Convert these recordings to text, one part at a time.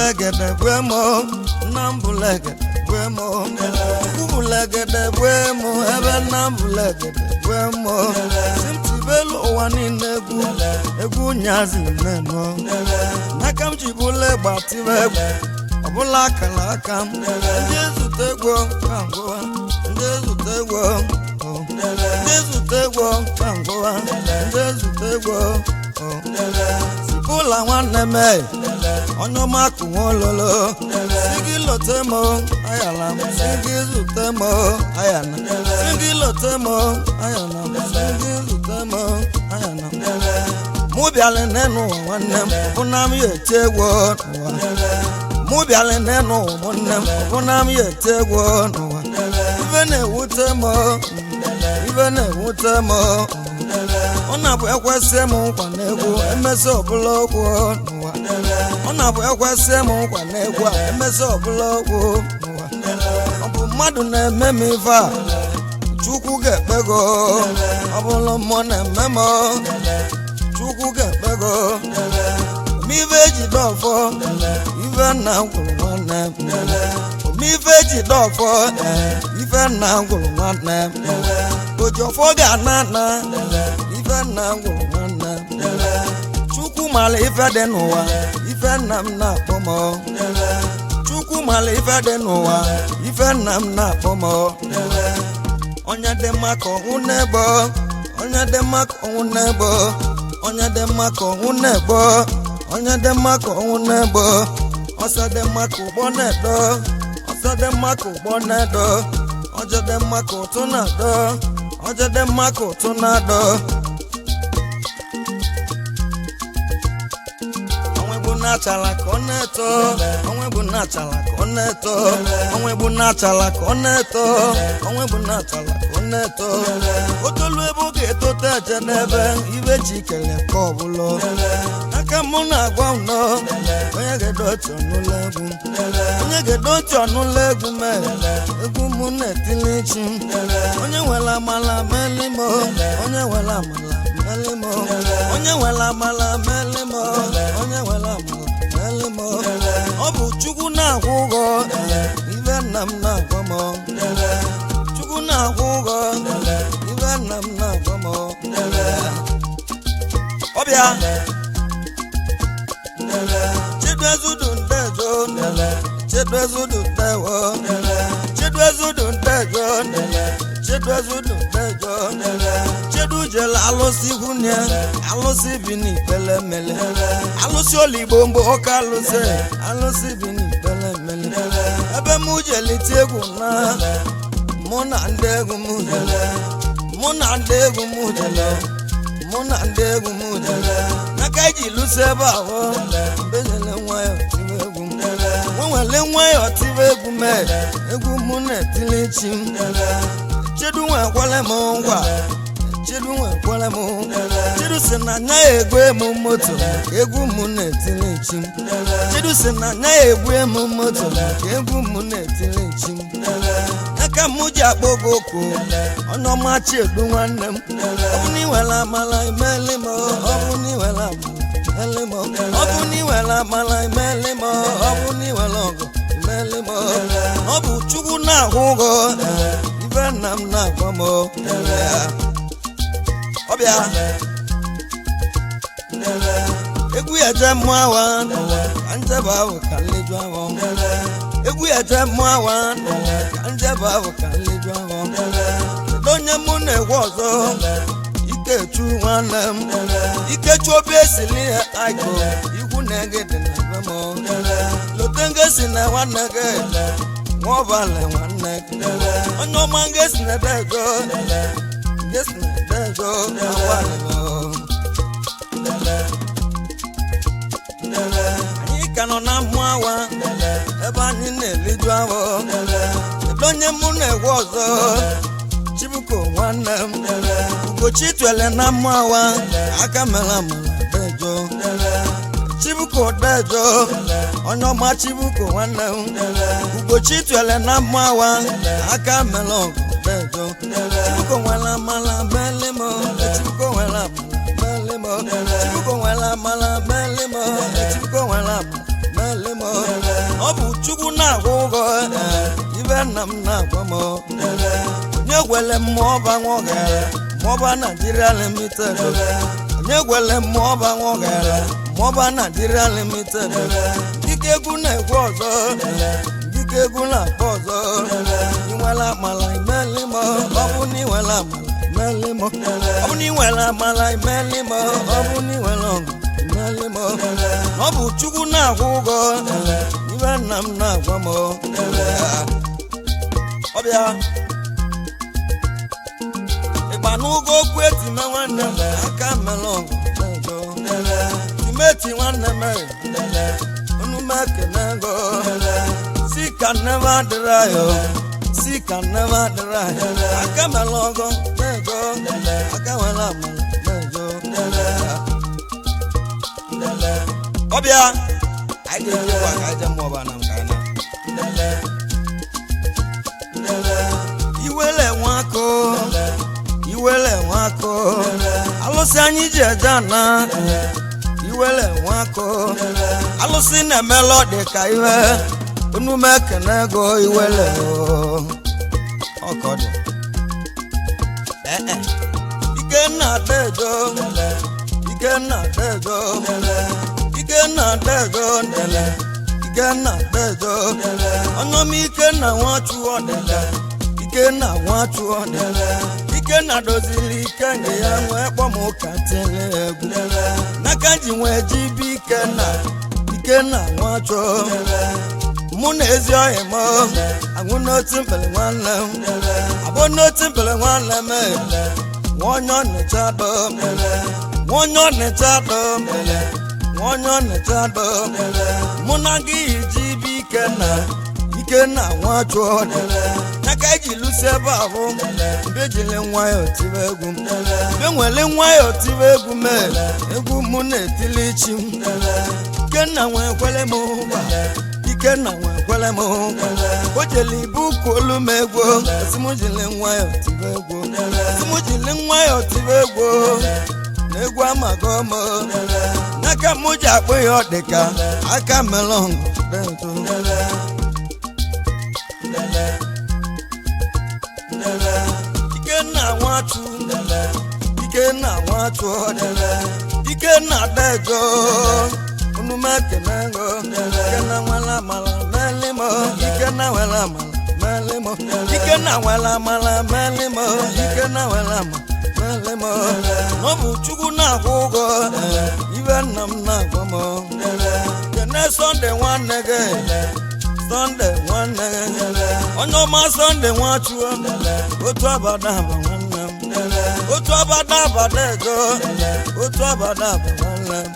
bulegede buemo nambulegede buemo bulegede buemo ebe nambulegede buemo simtibelo wani negu egu nyazi neno nakam jibule gbatiwe obula kala akam Jesu tegwo kangowa Jesu tegwo Jesu tegwo kangowa Jesu tegwo Sipula wane me Onyo maku wololo Sigi lotemo ayala Sigi lotemo ayana Sigi lotemo ayana Sigi lotemo ayana Mubi ale nenu wane Unam yetegwo Mubi ale nenu Unam yetegwo Ivene wutemo Ona bu ekwese mu kwa negwu emese obula okwu n'ụwa Ona bu ekwese mu kwa negwu emese obula okwu n'ụwa Ọ bụ mmadụ na-eme m ife a Chukwu ga-ekpego Ọ bụrụ mmụọ na-eme m Chukwu ga-ekpego Omife eji dọfọ ife nna gwụrụ nwanne m Omife eji dọfọ ife nna gwụrụ nwanne m Ojofo ga-anana ife nna gwụrụ nwanne Chukwu mara ife dị n'ụwa ife nna m na-akpọ m Chukwu mara ife dị n'ụwa ife nna m na-akpọ m Onye dị mma ka ọnwụ n'egbo Onye dị mma ka ọnwụ n'egbo Onye dị mma ka ọnwụ n'egbo Onye dị mma ka ọnwụ n'egbo Ọsọ dị mma ka ụgbọ na-edo Ọsọ dị mma ka ụgbọ na-edo Ọjọ dị mma ka ụtụ na-adọ Ọjọ dị mma ka ụtụ na-adọ Onwe bụ na-achala ka ọ na-eto Onwe bụ na-achala ka ọ na-eto Onwe bụ na-achala ka ọ na-eto Onwe bụ na-achala ka ọ na-eto Otolu ebe ọ ga-etote eje n'ebe ibe ji kele ka ọ bụla Aka mụ na-agwa m nọ Onye ga-edochi ọnụla egwu Onye ga-edochi ọnụla egwu mee Egwu mụ na-etili chi Onye nwere amala meli m Onye nwere amala meli m Onye nwere amala meli m Onye nwere amala meli m Ọ bụ Chukwu na-akwụ ụgwọ ibe nna m na-agwa m Chukwu na-akwụ ụgwọ ibe nna m na-agwa m Ọbịa Chidwezudu ndejo Chidwezudu ndewo Chidwezudu ndejo Chidwezudu ndejo Chidu jele alụsị hunye alụsị bi n'ikpele mele alụsị oligbo mgbe ọka alụsị bi n'ikpele mele ebe mụ jelite egwu na mụ na ndị egwu mụ jele mụ na ndị egwu mụ jele mụ na ndị egwu mụ jele n'aka iji lụsị ebe ahụ bezele nwayọ tiwe egwu nwele nwayọ tiwe egwu mee egwu mụ na-etili chi Chidu nwekwele m ngwa Chidu nwekwele m Chidu si na nya egwe m moto egwu mụ na-etili chi Chidu si na nya egwe m moto egwu mụ na-etili chi Aka mụ ji akpọgo oku ọnọma Chiedu nwanne m Ọ bụ na iwere amala imeli m Ọ bụ na iwere amala imeli m Ọ bụ na iwere amala imeli m Ọ bụ na iwere ọgụ imeli m Ọ bụ Chukwu na-akwụ ụgwọ ife nna m na-agwa m Ọbịa egwu eje mmụọ awa ka njebe ahụ ka nleju ahụ egwu eje mmụọ awa ka njebe ahụ ka nleju ahụ kedu onye mụ na-egwe ọzọ Ikechu nwanne m Ikechu obi esili aiko ikwu na-ege dị na be m lote ngesi na nwanne gị Nwọbale nwanne gị onye ọma ngesi na dejo ngesi na dejo awale Anyị ka nọ na mmụọ awa ebe anyị na-eliju ahụ kedu onye mụ na-egwe ọzọ Chibuko nwanne m Ugochi twele na mmụọ awa aka mela amala dejo Chibuko dejo onye ọma Chibuko nwanne m Ugochi twele na mmụọ awa aka mela ọgụ dejo Chibuko nwere amala meli m Chibuko nwere amala meli m Chibuko nwere amala meli m Chibuko nwere amala meli m nam na kwamo onye gwele mmụọba nwogere mmụọba Nigeria Limited onye gwele mmụọba nwogere mmụọba Nigeria Limited dike egwu na-egwu ọzọ dike egwu na-akpọ ọzọ inwela amala imelimo ọ bụ na inwela amala imelimo ọ bụ na inwela amala imelimo ọ bụ na inwela ọgụ imelimo ọ bụ Chukwu na-akwụ ụgwọ ibe nna m na-agwa m ọbịa ịgba n'ụgwọ okwu etime nwanne m aka melọngụ timeti nwanne m onume kenego si ka never dry si ka never dry aka melọngụ nego aka wela nego ọbịa anyị ga-ejekwa ka aja mmụọba na nkana iwele nwako alụsị anyị ji eje ana iwele nwako alụsị na-emelọ dị ka ihe onume kenego iwele ọkọdị Ikenna Adejo Ikenna Adejo Ikenna Adejo ndele Ikenna Adejo ọnọm Ikenna nwachu ọdịda Ikenna nwachu ọdịda Ikenna dozili Ikenna ya nwee kpọmụka tele egwu n'aka ji nwee jibi Ikenna nwachu mụ na ezi ọhịa m aṅụ n'otu mpele nwanne m abụ n'otu mpele nwanne m nwonye ọnịchado mụ na gị iji bi Ikenna nwachu n'aka iji lụsi ebe ahụ mbe jiri nwayọọ tibe egwu mbe nwere nwayọọ tibe egwu mee egwu mụ na-etili chi m Ikenna nwee kwele m ụgba Ikenna nwee kwele m o jeli ibu kwolu m egwu osimujili nwayọọ tibe egwu osimujili nwayọọ tibe egwu na egwu amago m n'aka mụ ji akpụ ya ọ dịka aka melọngụ Ikenna nwachu Ikenna Adejo onume kenego Ikenna nwela amala melimo Ikenna nwela amala melimo Ikenna nwela amala melimo Ikenna nwela amala melimo n'ọbụ Chukwu na-akwụ ụgwọ ibe nna m na-agwa m kene Sunday nwanne gị Sunday nwanne onye ọma Sunday nwachu otu abada aba nwanne m otu abada abada ego otu abada aba nwanne m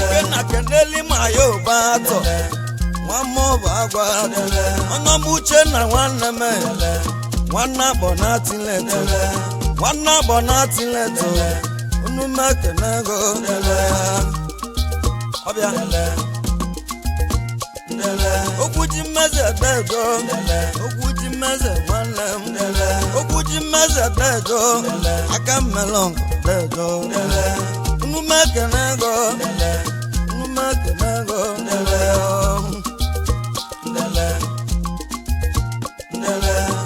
Ikenna kendeli ma ya ụba atọ nwamma ọba agwa onye ọma Uchenna nwanne m nwanne abọ na-atileto onume kenego ọbịa okwu ji mmeze Adejo okwu ji mmeze nwanne m okwu ji mmeze Adejo aka melọngụ Adejo onume kenego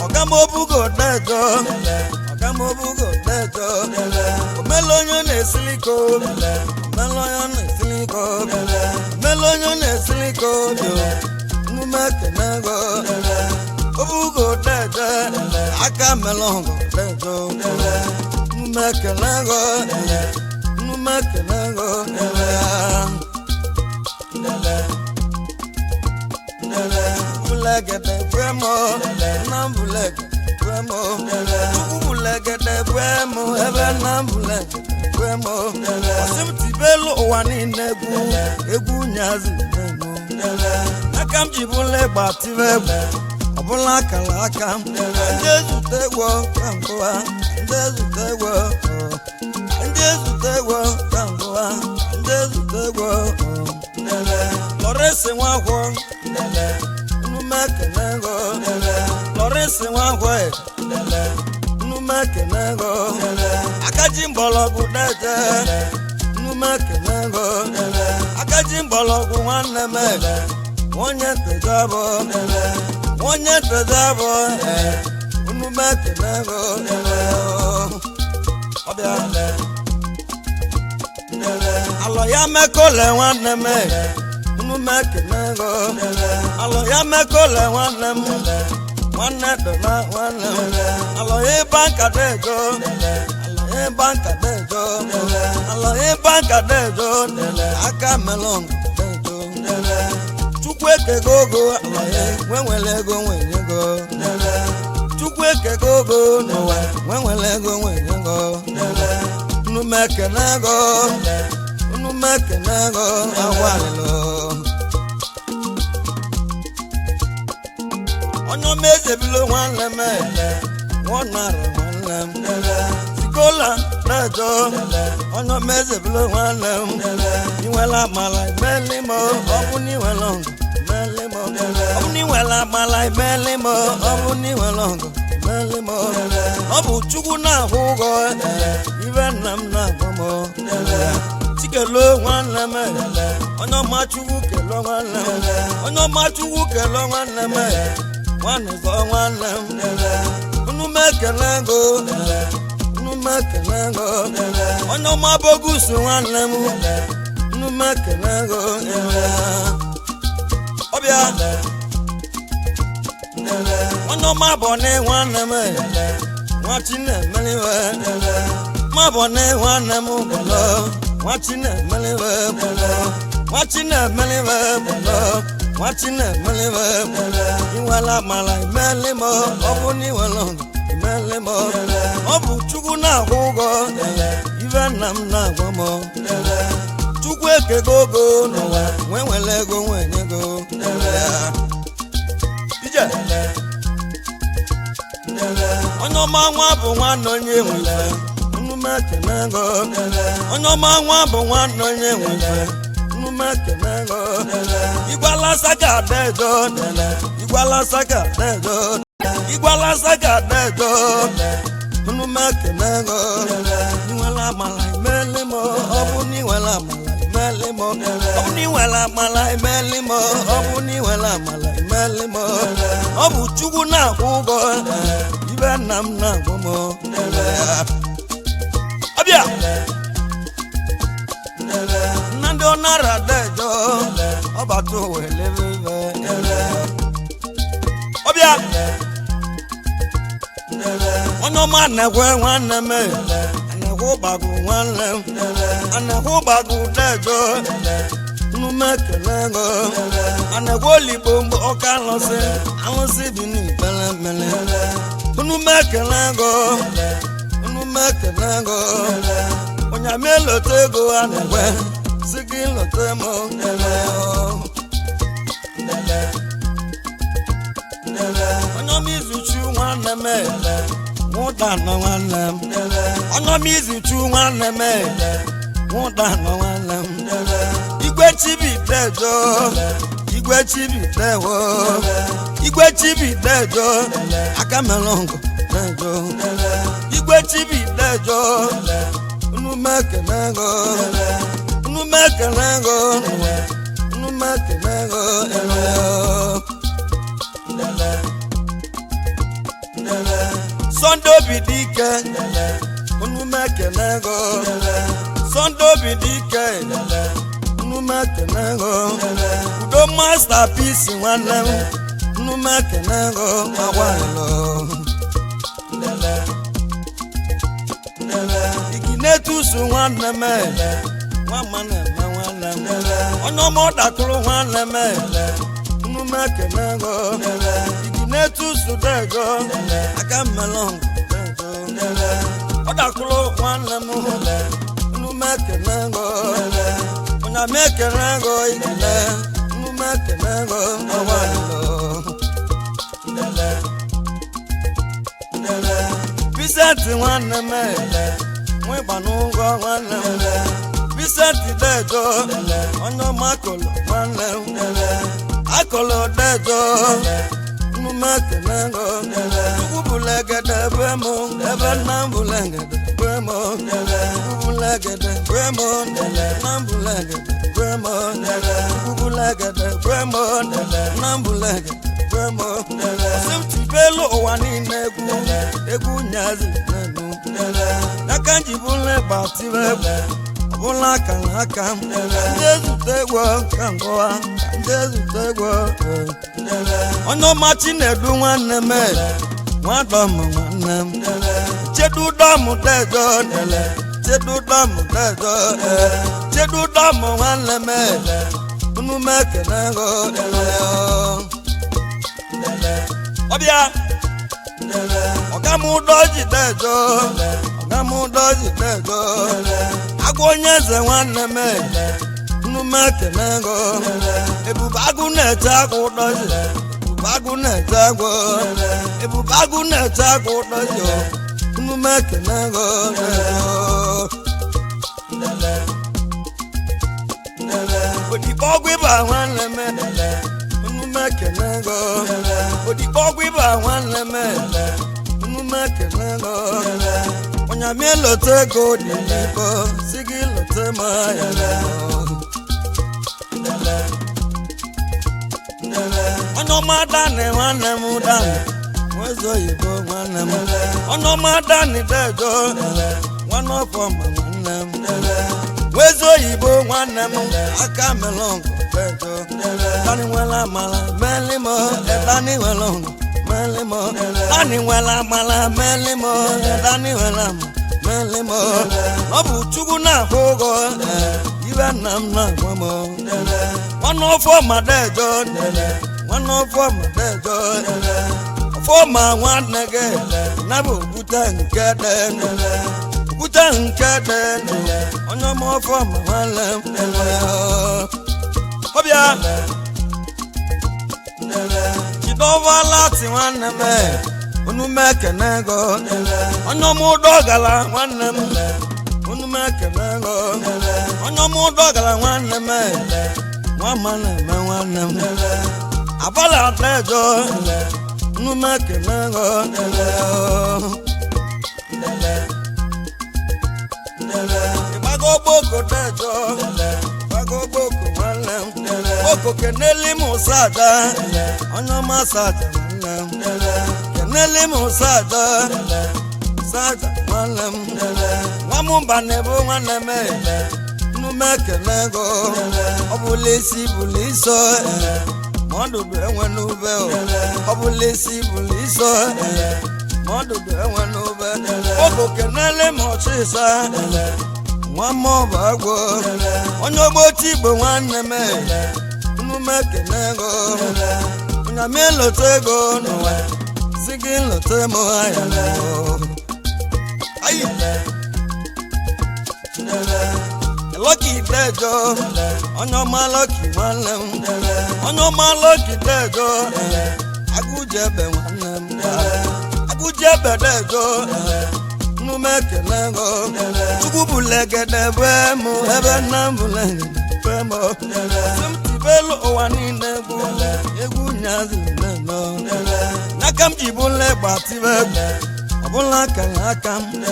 ọgamobugo Adejo omele onye na-esiliko onume kenego obugo Adejo aka melọngụ Adejo onume kenego bulegede bremo na bulegede bremo Chukwu bulegede bremo ebe na bulegede bremo osim tibelu ụwa niile egwu nyazi bremo aka m ji bụla ịgba tibe egwu ọbụla akara aka m ndị ezute egwu ka ngụwa ndị ezute egwu ka ngụwa ndị ezute egwu Lawrence Nwagwo onume kenego Lawrence Nwagwo onume kenego akaji mgbọrọgwụ Deje onume kenego akaji ji mgbọrọgwụ nwanne m onye ntejabọ onye ntejabọ unu mekene go ọbịa alọ ya mekole nwanne m unu mekene go alọ ya mekole nwanne m nwanne dona nwanne m alọ ịba nkadejo ịba nkadejo alọ ịba nkadejo aka melon chukwu ekego ogo alọ ya nwenwele ego nwenye go chukwu ekego ogo n'ụwa nwenwele ego nwenye go unu mekene go unu mekene go awalilo onye mezebilo nwanne m nwanara nwanne m sikola na-ejo onye mezebilo nwanne m inwela amala imeli m ọ bụ n'iwela ọgụ imeli m ọ bụ n'iwela amala imeli m ọ bụ n'iwela ọgụ imeli m ọ bụ chukwu na-ahụ ụgwọ ibe nna m na-agwa m chikelo nwanne m onye ọma chukwu kelo nwanne m onye ọma chukwu kelo nwanne m nwanne zọ nwanne m unu mekele go unu mekele go onye ọma bogusu nwanne m unu mekele go ọbịa onye ọma bọni nwanne m nwachi na-emeliwe ma bọni nwanne m bụlọ nwachi na-emeliwe bụlọ nwachi na-emeliwe bụlọ nwachi na-emeliwe inwela amala imeli m ọ bụ n'iwela imeli m ọ bụ chukwu na-akwụ ụgwọ ibe nna m na-agwa m chukwu ekego ogo n'ụwa nwenwele ego nwenye go ije onye ọma nwa bụ nwanne onye nwe unu mekene go onye ọma nwa bụ nwanne onye nwe unu mekene go igwala saga dejo igwala saga dejo igwala saga dejo unu mekene go inwela amala imeli m ọ bụ n'iwela amala imeli m ọ bụ n'iwela amala imeli m ọ bụ n'iwela amala imeli m ọ bụ chukwu na-akwụ ụgwọ ibe nna m na-agwa m ọbịa nna ndị ọ nara dejo ọbata owelebe ọbịa onye ọma na-ekwe nwanne m anekwe ụgbagụ nwanne m anekwe ụgbagụ dejo unu mekele go anekwe oligbo mgbe ọka alụsị dị n'ikpere mmele unu mekele go unu mekele go onye ama elote ego anekwe si gị lote m onye ọma izuchu nwanne m nwụda nọ nwanne m onye ọma izuchu nwanne m nwụda nọ nwanne m igwe chibi dejo igwe chibi dewo igwe chibi dejo aka melongo dejo igwe chibi dejo unu mekele go unu mekele go unu mekele go Sunday obi dike unu mekele go Sunday obi dike unu mekele go udo masterpiece nwanne m unu mekele go agwalilo iginetusu nwanne m nwa na-eme nwanne m onye ọma ọ dakụrụ nwanne m unu mekele go iginetusu dejo aka melon dejo ọ dakụrụ nwanne m unu mekele go onye mekele go igile unu mekele go awalilo Vincent nwanne m nwe gbanụgwọ nwanne m Vincent dejo onye ọma akọlọ nwanne m akọlọ dejo unu numekenego ubulegede bemo ebe nambulegede bemo ubulegede bemo nambulegede bemo ubulegede bemo nambulegede bemo simtibelo wanine egwu nyazi nenu nakanji bule batiwe bula kan akam Jesu tegwo kangoa Jesu tegwo ono machi nedu nwanne me nwadom nwannem chedu dom dejo chedu dom dejo chedu dom nwanne me unu mekenego obia Ogamu doji dejo agwonyeze nwanne me unu mekenego ebubagu na-eche doji ebubagu na-eche doji unu mekenego odikpogwu ịba nwanne me unu mekenego odikpogwu ịba nwanne me unu mekenego onyame lote ego dị n'igbo si gị lote ma ya onye ọma dani nwanne m dani nwezo oyibo nwanne m onye ọma dani dejo nwanne ọfọ ma nwanne m nwezo oyibo nwanne m aka melọngụ dejo dani nwela amala melimo dani nwelọngụ melimo dani nwela amala melimo dani nwela melimo ọ bụ chukwu na-ahụ ụgwọ iwe nna m na-agwa m nwanne ọfọ ma dejo nwanne ọfọ ma dejo ọfọ ma nwanne gị na bụ okwute nke dị onye ọma ọfọ ma nwanne m ọbịa jidọwa lati nwanne m unu mekenego onye ọma ụdọ gara nwanne m unu mekenego onye ọma ụdọ gara nwanne m nwama na-eme nwanne m abala dejo unu mekenego ịgbago gboko dejo ịgbago gboko nwanne m gboko keneli m saja onye ọma saja nwanne m keneli m saja nwanne m nwa m mba na-ebu nwanne m unu mekenego ọ bụla isi bụla iso ma ọdụdụ enwe n'ube ọ bụla isi bụla iso ma ọdụdụ enwe n'ube ogo kenele m ọchịsa nwa m ọba agwọ onye ogbochi igbo nwanne m unu mekenego onye m ịlọta ego n'ụwa si gị lọta m ahịa Lucky dejo onye ọma Lucky nwanne m onye ọma Lucky dejo agụjebe nwanne m agụjebe dejo unu mekenego chukwu bulegede be m ebe nna m bulegede be m simtibelu ụwa niile egwu nyazi neno n'aka m ji bụle gbatibe ọbụla aka m ndị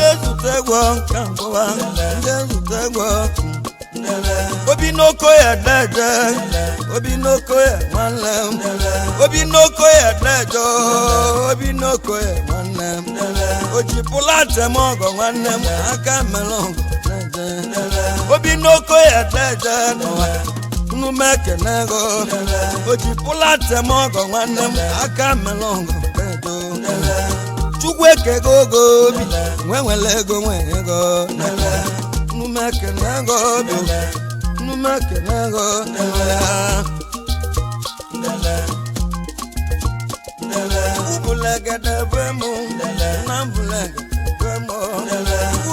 ezute egwu ka mbụwa ndị ezute egwu obi n'oko ya deje obi n'oko ya nwanne m obi n'oko ya deje obi n'oko ya nwanne m o ji pụla tem ọgọ nwanne m aka mere ọgọ deje obi n'oko ya deje unu mekenego o ji pụla tem ọgọ nwanne m aka mere ọgọ deje chukwu ekego ogo obi nwere ego unu mekenego obi unu mekenego ubulegede bemu na mbulegede bemu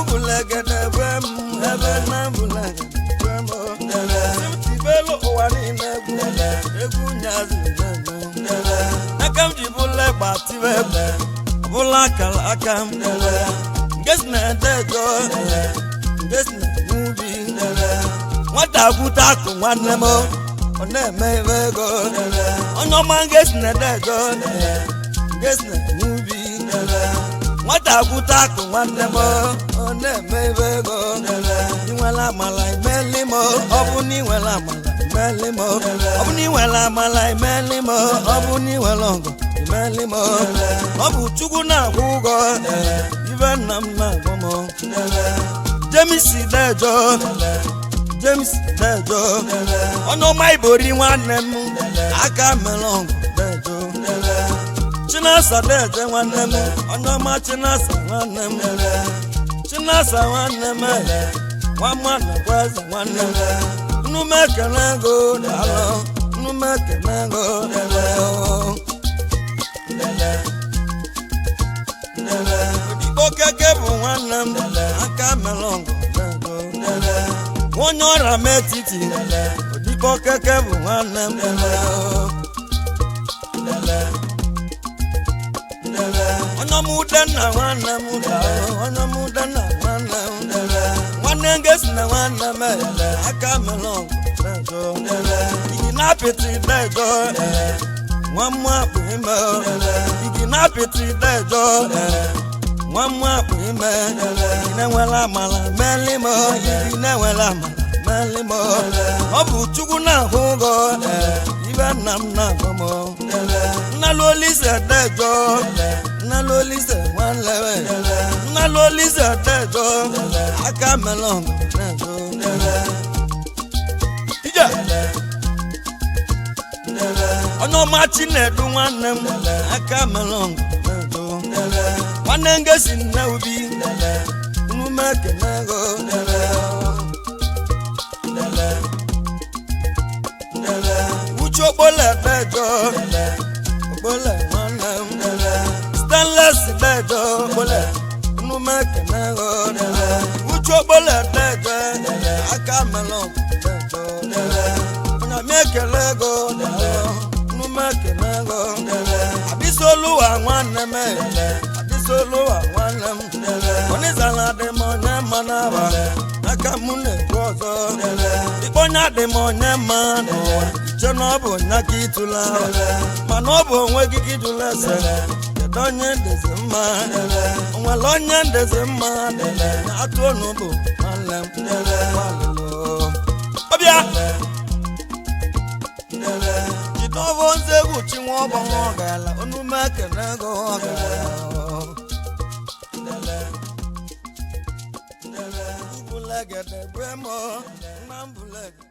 ubulegede bemu ebe na mbulegede bemu simtibelo ụwa niile egwu nyazi n'aka m ji bụle gbatiwe bụla akara aka m ngesina dejo ngesina n'ubi nwata bute akụ nwanne m na-eme ibe ego onye ọma ngesi na-edejo ngesi na-emubi nwata akwụta akụ nwanne m ọ na-eme ibe ego inwela amala imeli m ọ bụ na inwela amala imeli m ọ bụ na inwela amala imeli m ọ bụ na inwela ọgụ imeli m ọ bụ Chukwu na-akwụ ụgwọ ibe nna m na-agwọ m James Dejo James Dejo onye ọma Ibori nwanne m aka mere ọgụ Dejo Chinasa Dejo nwanne m onye ọma Chinasa nwanne m Chinasa nwanne m nwamma na kweze nwanne m unu m ekele ego daalụ unu m ekele ego Odibo keke bụ nwanne m aka mere ọgụ onye ọra m etiti Odibo keke bụ nwanne m onye m Udenna nwanne m onye m Udenna nwanne m nwanne ngesi na nwanne m aka mere ọgụ igi na apịtị Dejo nwamma akpụ ime igi na apịtị Dejo nwamma akpụ ime igi na-enwela amala meli m igi na-enwela amala meli m ọ bụ Chukwu na-ahụ ụgwọ ibe nna m na-agwọ m nnalụ Olise Dejo nnalụ Olise nwanne nnalụ Olise Dejo aka mere ọgụ Dejo ije onye ọma Chinedu nwanne m aka mere ọgụ Dejo nwanne ngesi nne Obi unu m ekele ego Uche Okpole Dejo Okpole nwanne m Stainless Dejo Okpole unu m ekele ego Uche Okpole Dejo aka mere ọgụ Dejo onye m ekele ego unu m ekele ego Abisoluwa nwanne m Abisoluwa nwanne m Onizala dị m onye mma n'aba aka m na-ekwu ọzọ Ikponya dị m onye mma n'ụwa iche na ọ bụ nya ka ịtụla mana ọ bụ onwe gị ka ịjụla ese kedu onye ndezi mma onwere onye ndezi mma na-atụ ọnụ bụ nwanne m ọbịa Jidovo Nzegwu Chinwe ọgbọnwa ọgala onu m ekele ego ọgala Ubulegede Bremo Nnambulegede